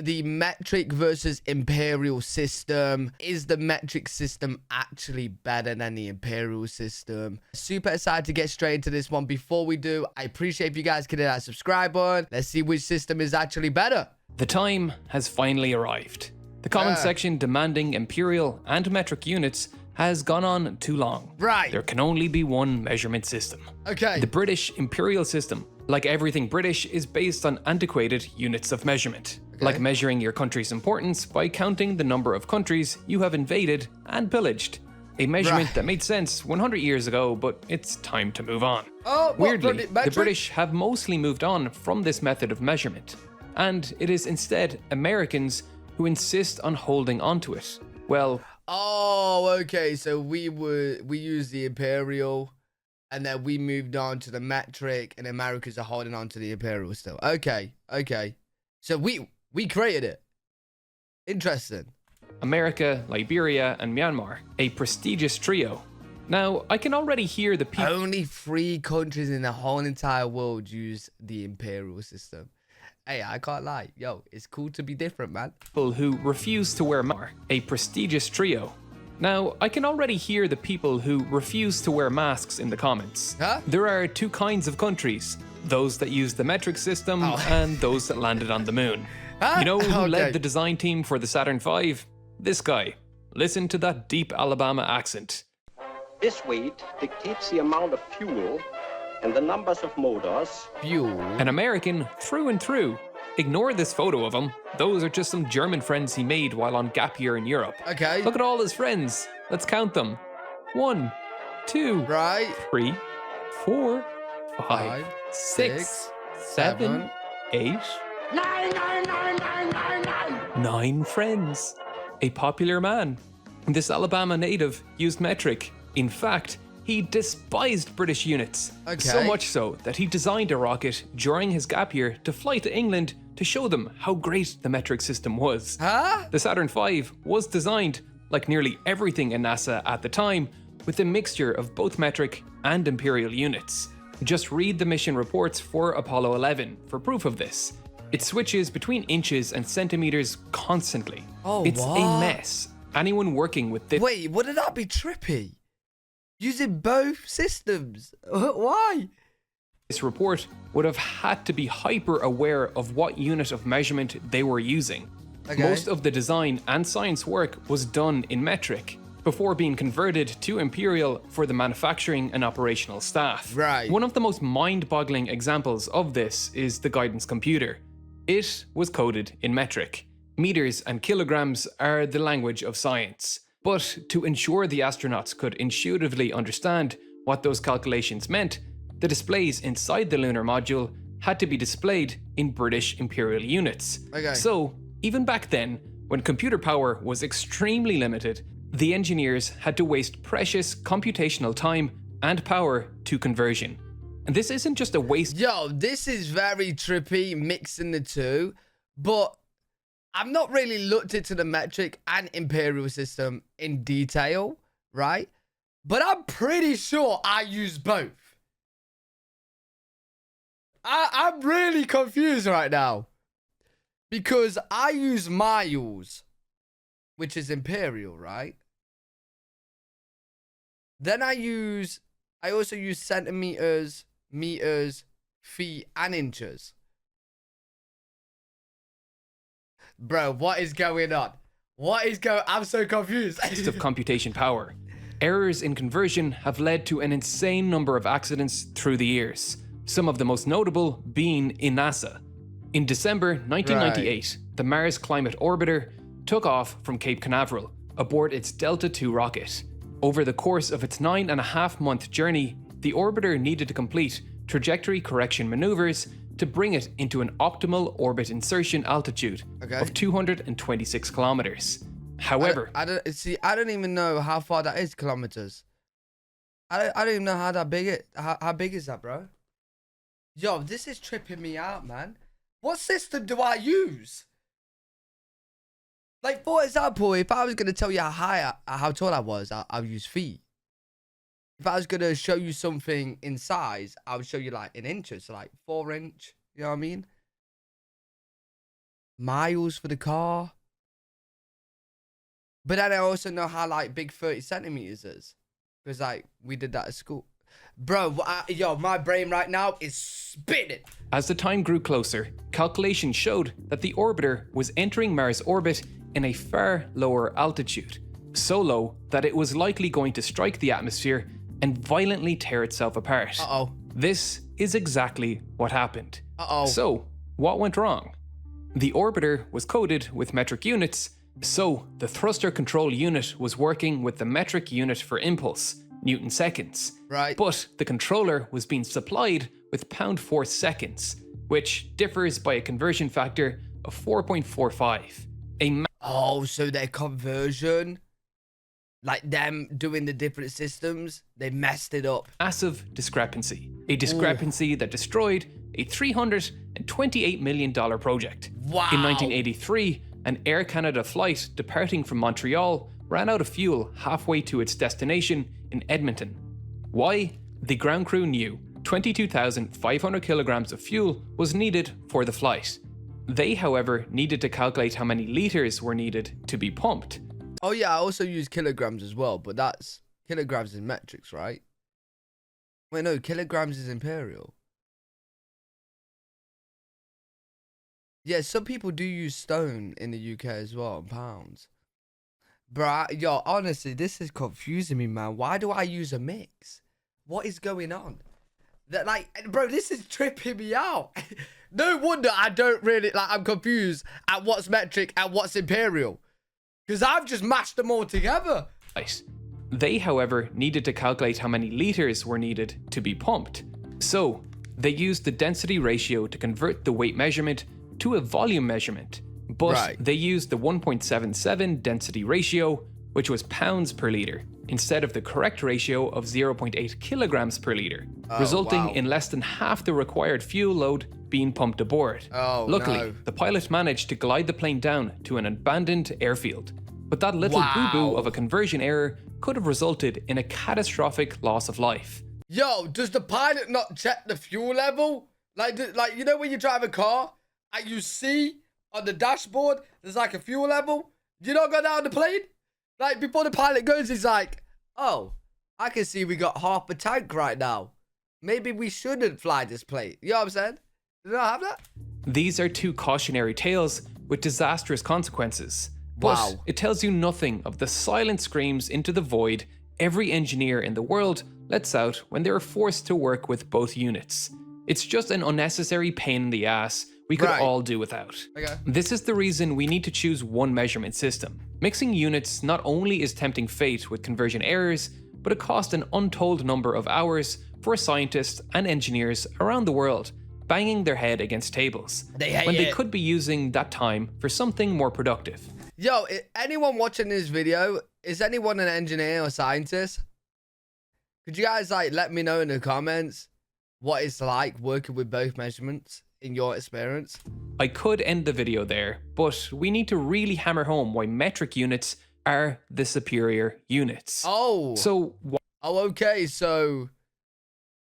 the metric versus imperial system. Is the metric system actually better than the imperial system? Super excited to get straight into this one. Before we do, I appreciate if you guys can hit that subscribe button. Let's see which system is actually better. The time has finally arrived. The comment section demanding imperial and metric units has gone on too long. Right. There can only be one measurement system. Okay. The British imperial system, like everything British, is based on antiquated units of measurement. Like measuring your country's importance by counting the number of countries you have invaded and pillaged. A measurement that made sense 100 years ago, but it's time to move on. Weirdly, the British have mostly moved on from this method of measurement, and it is instead Americans who insist on holding onto it. Well, okay, so we used the imperial, and then we moved on to the metric, and Americans are holding on to the imperial still. Okay. So we created it. Interesting. America, Liberia, and Myanmar, a prestigious trio. Now, I can already hear the people. Only 3 countries in the whole entire world use the imperial system. Hey, I can't lie. Yo, it's cool to be different, man. People who refuse to wear a prestigious trio. Now, I can already hear the people who refuse to wear masks in the comments. There are 2 kinds of countries. Those that use the metric system and those that landed on the moon. You know who led the design team for the Saturn V? This guy. Listen to that deep Alabama accent. This weight dictates the amount of fuel and the numbers of motors. Fuel? An American through and through. Ignore this photo of him. Those are just some German friends he made while on gap year in Europe. Okay. Look at all his friends. Let's count them. 1, 2, 3, 4, 5, 6, 7, 8, 9 friends. A popular man. This Alabama native used metric. In fact, he despised British units. So much so that he designed a rocket during his gap year to fly to England to show them how great the metric system was. The Saturn V was designed, like nearly everything in NASA at the time, with a mixture of both metric and imperial units. Just read the mission reports for Apollo 11 for proof of this. It switches between inches and centimeters constantly. It's a mess. Anyone working with this— Wait, wouldn't that be trippy? Using both systems? Why? This report would have had to be hyper aware of what unit of measurement they were using. Most of the design and science work was done in metric before being converted to imperial for the manufacturing and operational staff. One of the most mind-boggling examples of this is the guidance computer. It was coded in metric. Meters and kilograms are the language of science. But to ensure the astronauts could intuitively understand what those calculations meant, the displays inside the lunar module had to be displayed in British imperial units. So, even back then, when computer power was extremely limited, the engineers had to waste precious computational time and power to conversion. And this isn't just a waste— Yo, this is very trippy, mixing the two, but I've not really looked into the metric and imperial system in detail, right? But I'm pretty sure I use both. I'm really confused right now. Because I use miles, which is imperial, right? Then I also use centimeters, meters, feet, and inches. Bro, what is going on? I'm so confused. Of computation power. Errors in conversion have led to an insane number of accidents through the years, some of the most notable being in NASA. In December 1998, the Mars Climate Orbiter took off from Cape Canaveral aboard its Delta II rocket. Over the course of its 9.5-month journey, the orbiter needed to complete trajectory correction maneuvers to bring it into an optimal orbit insertion altitude of 226 kilometers. However, I don't even know how far that is, kilometers. I don't even know how that big how big is that, bro? Yo, this is tripping me out, man. What system do I use? Like, for example, if I was going to tell you how tall I was, I'll use feet. If I was going to show you something in size, I would show you like in inches, so like 4 inch. You know what I mean? miles for the car. But then I also know how like big 30 centimeters is. Because like we did that at school. Bro, yo, my brain right now is spinning. As the time grew closer, calculations showed that the orbiter was entering Mars' orbit in a far lower altitude. So low that it was likely going to strike the atmosphere and violently tear itself apart. Uh-oh. This is exactly what happened. Uh-oh. So, what went wrong? The orbiter was coded with metric units, so the thruster control unit was working with the metric unit for impulse, Newton seconds. Right. But the controller was being supplied with pound force seconds, which differs by a conversion factor of 4.45. Oh, so their conversion, like them doing the different systems, they messed it up. Massive discrepancy. A discrepancy that destroyed a $328 million project. Wow. In 1983, an Air Canada flight departing from Montreal ran out of fuel halfway to its destination in Edmonton. Why? The ground crew knew 22,500 kilograms of fuel was needed for the flight. They, however, needed to calculate how many liters were needed to be pumped. Oh yeah, I also use kilograms as well, but that's kilograms in metrics, right? Wait, no, kilograms is Imperial. Yeah, some people do use stone in the UK as well, and pounds. Bro, yo, honestly, this is confusing me, man. Why do I use a mix? What is going on? That, like, bro, this is tripping me out. No wonder I don't really, like, I'm confused at what's metric and what's Imperial. Because I've just mashed them all together. Right. They, however, needed to calculate how many liters were needed to be pumped. So, they used the density ratio to convert the weight measurement to a volume measurement. But they used the 1.77 density ratio, which was pounds per liter, instead of the correct ratio of 0.8 kilograms per liter, resulting in less than half the required fuel load being pumped aboard. Luckily, the pilot managed to glide the plane down to an abandoned airfield, but that little boo-boo of a conversion error could have resulted in a catastrophic loss of life. Yo, does the pilot not check the fuel level? Like, you know when you drive a car and you see on the dashboard there's like a fuel level? You don't go down the plane? Like, before the pilot goes, he's like, oh, I can see we got half a tank right now. Maybe we shouldn't fly this plane. You know what I'm saying? Did I have that? These are two cautionary tales with disastrous consequences. But it tells you nothing of the silent screams into the void every engineer in the world lets out when they are forced to work with both units. It's just an unnecessary pain in the ass we could all do without. This is the reason we need to choose one measurement system. Mixing units not only is tempting fate with conversion errors, but it costs an untold number of hours for scientists and engineers around the world banging their head against tables when they could be using that time for something more productive. Yo, anyone watching this video, is anyone an engineer or scientist? Could you guys like let me know in the comments what it's like working with both measurements in your experience? I could end the video there, but we need to really hammer home why metric units are the superior units. Okay, so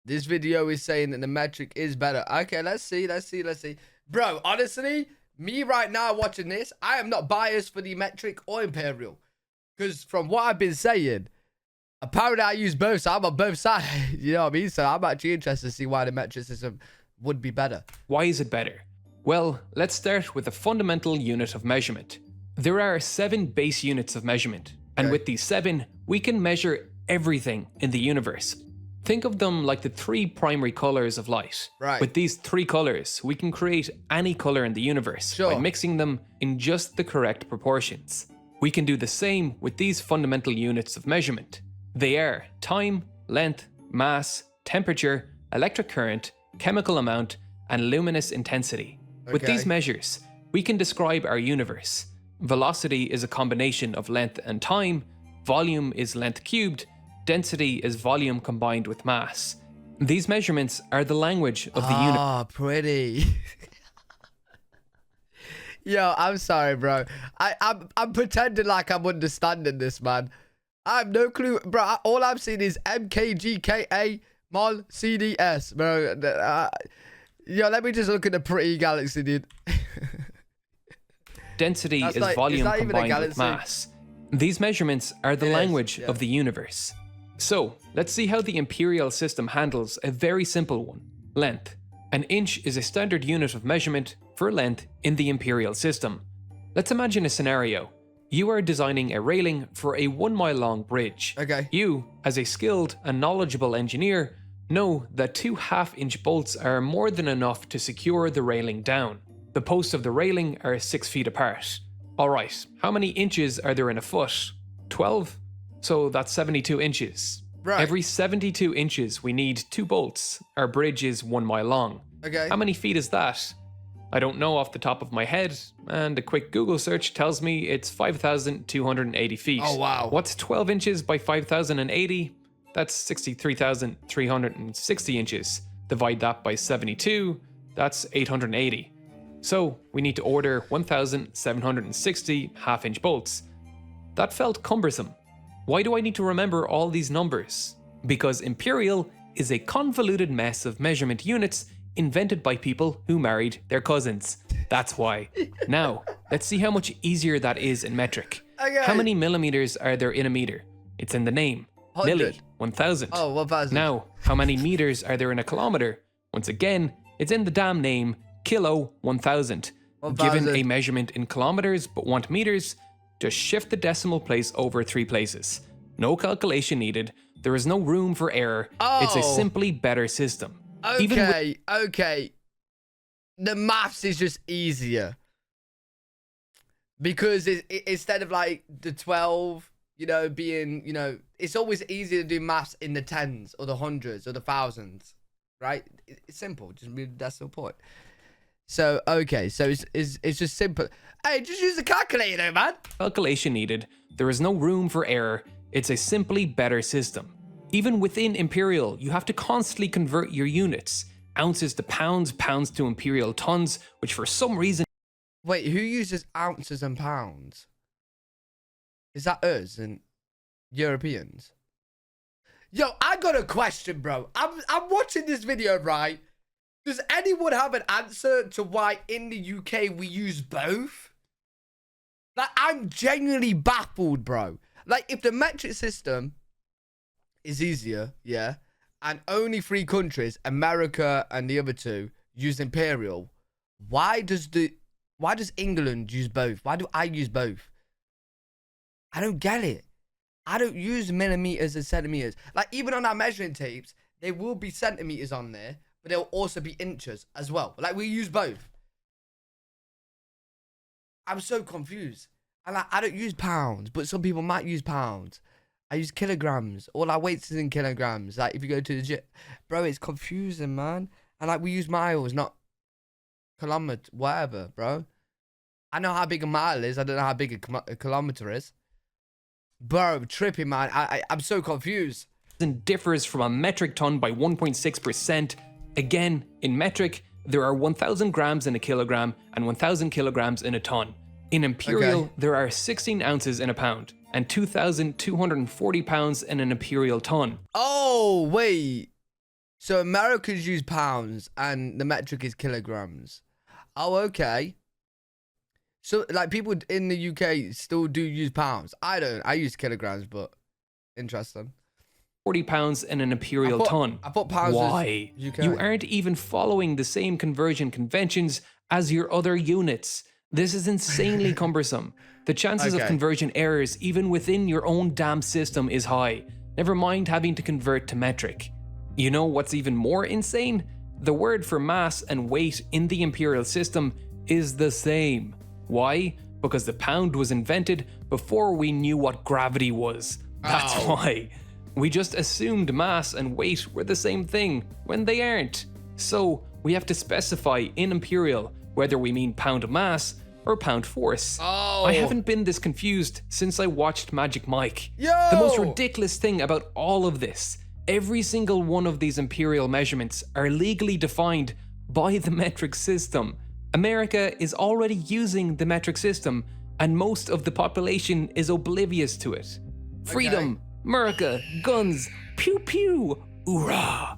this video is saying that the metric is better. Okay, let's see. Bro, honestly, me right now watching this, I am not biased for the metric or Imperial. Because from what I've been saying, apparently I use both, so I'm on both sides. You know what I mean? So I'm actually interested to see why the metric system would be better. Why is it better? Well, let's start with the fundamental unit of measurement. There are 7 base units of measurement, and with these 7, we can measure everything in the universe. Think of them like the 3 primary colors of light. With these 3 colors, we can create any color in the universe by mixing them in just the correct proportions. We can do the same with these fundamental units of measurement. They are time, length, mass, temperature, electric current, chemical amount, and luminous intensity. With these measures, we can describe our universe. Velocity is a combination of length and time, volume is length cubed, density is volume combined with mass. These measurements are the language of the universe. Ah, pretty. Yo, I'm sorry, bro. I'm pretending like I'm understanding this, man. I have no clue, bro. All I'm seeing is MKGKA Mol CDS, bro. Yo, let me just look at the pretty galaxy, dude. Density That's is like- volume is that even a combined with galaxy? mass. These measurements are the It is, language yeah. of the universe. So, let's see how the Imperial system handles a very simple one: length. An inch is a standard unit of measurement for length in the Imperial system. Let's imagine a scenario. You are designing a railing for a 1 mile long bridge. Okay. You, as a skilled and knowledgeable engineer, know that 2 half-inch bolts are more than enough to secure the railing down. The posts of the railing are 6 feet apart. Alright, how many inches are there in a foot? 12? So that's 72 inches. Right. Every 72 inches we need 2 bolts. Our bridge is 1 mile long. Okay. How many feet is that? I don't know off the top of my head, and a quick Google search tells me it's 5,280 feet. Oh, wow. What's 12 inches by 5,080? That's 63,360 inches. Divide that by 72, that's 880. So we need to order 1,760 half-inch bolts. That felt cumbersome. Why do I need to remember all these numbers? Because Imperial is a convoluted mess of measurement units invented by people who married their cousins. That's why. Now, let's see how much easier that is in metric. Okay. How many millimeters are there in a meter? It's in the name. 100. Milli, 1,000. Oh, 1,000. Now, how many meters are there in a kilometer? Once again, it's in the damn name, kilo, 1,000. 1,000. Given a measurement in kilometers but want meters, just shift the decimal place over 3 places. No calculation needed. There is no room for error. It's a Oh. simply better system. Okay, okay. The maths is just easier. Because instead of like the 12, being, it's always easier to do maths in the tens or the hundreds or the thousands, right? It's simple. Just read the decimal point. So, okay, so it's just simple. Hey, just use the calculator, man. Calculation needed. There is no room for error. It's a simply better system. Even within Imperial, you have to constantly convert your units. Ounces to pounds, pounds to Imperial tons, which for some reason... Wait, who uses ounces and pounds? Is that us and Europeans? Yo, I got a question, bro. I'm watching this video, right? Does anyone have an answer to why in the UK we use both? Like, I'm genuinely baffled, bro. Like, if the metric system is easier, yeah, and only 3 countries, America and the other 2, use Imperial, why does England use both? Why do I use both? I don't get it. I don't use millimeters and centimeters. Like, even on our measuring tapes, there will be centimeters on there, but there'll also be inches as well. Like, we use both. I'm so confused. And like, I don't use pounds, but some people might use pounds. I use kilograms. All our weights is in kilograms. Like, if you go to the gym, bro, it's confusing, man. And like, we use miles, not kilometer, whatever, bro. I know how big a mile is. I don't know how big a kilometer is. Bro, tripping, man. I'm so confused. differs from a metric ton by 1.6%. Again, in metric, there are 1,000 grams in a kilogram and 1,000 kilograms in a ton. In Imperial, Okay. there are 16 ounces in a pound and 2,240 pounds in an Imperial ton. Oh, wait. So Americans use pounds and the metric is kilograms. Oh, okay. So, like, people in the UK still do use pounds. I don't. I use kilograms, but interesting. 40 pounds in an Imperial ton. I thought pounds was Why? UK. You aren't even following the same conversion conventions as your other units. This is insanely cumbersome. The chances of Okay. conversion errors even within your own damn system is high. Never mind having to convert to metric. You know what's even more insane? The word for mass and weight in the Imperial system is the same. Why? Because the pound was invented before we knew what gravity was. That's why. We just assumed mass and weight were the same thing, when they aren't. So, we have to specify in Imperial whether we mean pound mass or pound force. Oh. I haven't been this confused since I watched Magic Mike. Yo! The most ridiculous thing about all of this, every single one of these Imperial measurements are legally defined by the metric system. America is already using the metric system, and most of the population is oblivious to it. Freedom, America, guns, pew pew, hoorah!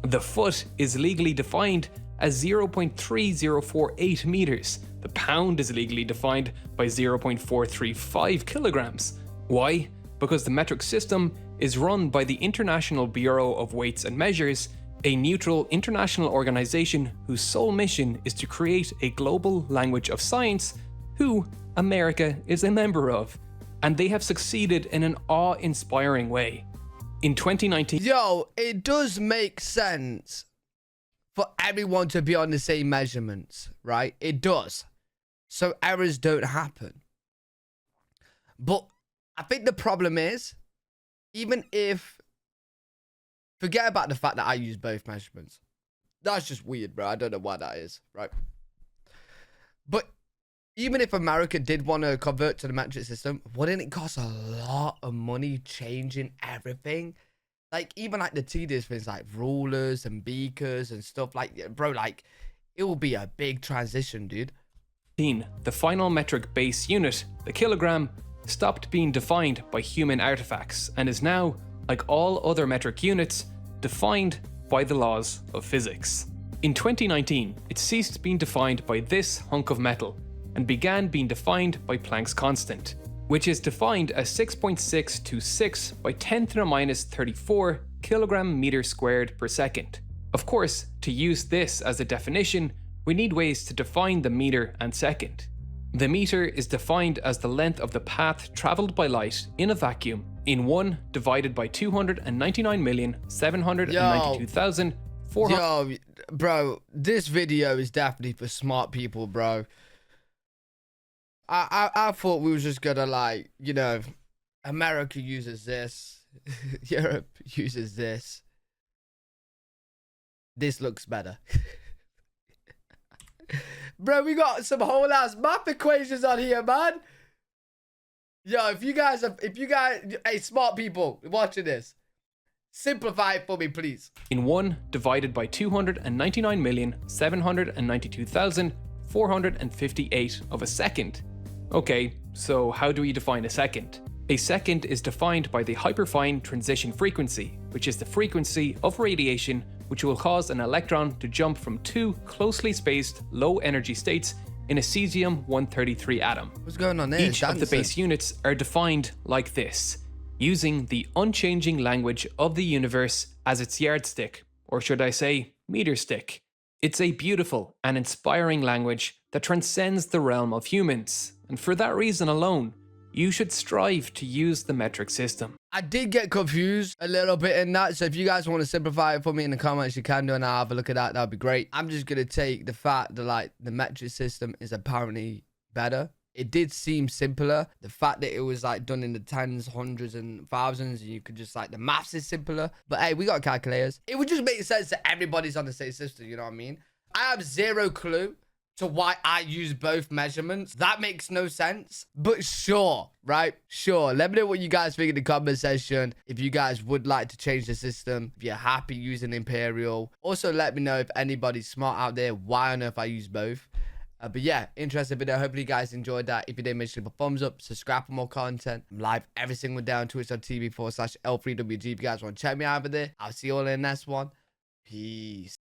The foot is legally defined as 0.3048 meters. The pound is legally defined by 0.435 kilograms. Why? Because the metric system is run by the International Bureau of Weights and Measures, a neutral international organization whose sole mission is to create a global language of science, who America is a member of. And they have succeeded in an awe-inspiring way. In 2019... Yo, it does make sense for everyone to be on the same measurements, right? It does. So errors don't happen. But I think the problem is, even if... Forget about the fact that I use both measurements. That's just weird, bro. I don't know why that is, right? But even if America did want to convert to the metric system, wouldn't it cost a lot of money changing everything? Like, even like the tedious things like rulers and beakers and stuff like, bro, like, it will be a big transition, dude. The final metric base unit, the kilogram, stopped being defined by human artifacts and is now, like all other metric units, defined by the laws of physics. In 2019, it ceased being defined by this hunk of metal and began being defined by Planck's constant, which is defined as 6.626 by 10 to the minus 34 kilogram meter squared per second. Of course, to use this as a definition, we need ways to define the meter and second. The meter is defined as the length of the path traveled by light in a vacuum in 1 divided by 299,792,400. Yo, bro, this video is definitely for smart people, bro. I thought we were just gonna, like, you know, America uses this, Europe uses this. This looks better. Bro, we got some whole ass math equations on here, man. Yo, if you guys, hey, smart people watching this, simplify it for me, please. In 1 divided by 299,792,458 of a second. Okay, so how do we define a second? A second is defined by the hyperfine transition frequency, which is the frequency of radiation which will cause an electron to jump from 2 closely spaced low energy states in a cesium-133 atom. What's going on there? Each of the base units are defined like this, using the unchanging language of the universe as its yardstick, or should I say, meter stick. It's a beautiful and inspiring language that transcends the realm of humans, and for that reason alone, you should strive to use the metric system. I did get confused a little bit in that, so if you guys want to simplify it for me in the comments, you can do, and I'll have a look at that. That'd be great. I'm just going to take the fact that, like, the metric system is apparently better. It did seem simpler. The fact that it was, like, done in the tens, hundreds, and thousands, and you could just, like, the maths is simpler. But, hey, we got calculators. It would just make sense that everybody's on the same system, you know what I mean? I have zero clue to why I use both measurements. That makes no sense, but sure, right? Sure. Let me know what you guys think in the comment section. If you guys would like to change the system, if you're happy using Imperial. Also, let me know if anybody's smart out there, why on earth I use both. But yeah, interesting video. Hopefully you guys enjoyed that. If you did, make sure to leave a thumbs up, subscribe for more content. I'm live every single day on Twitch.tv/L3WG. If you guys want to check me out over there, I'll see you all in the next one. Peace.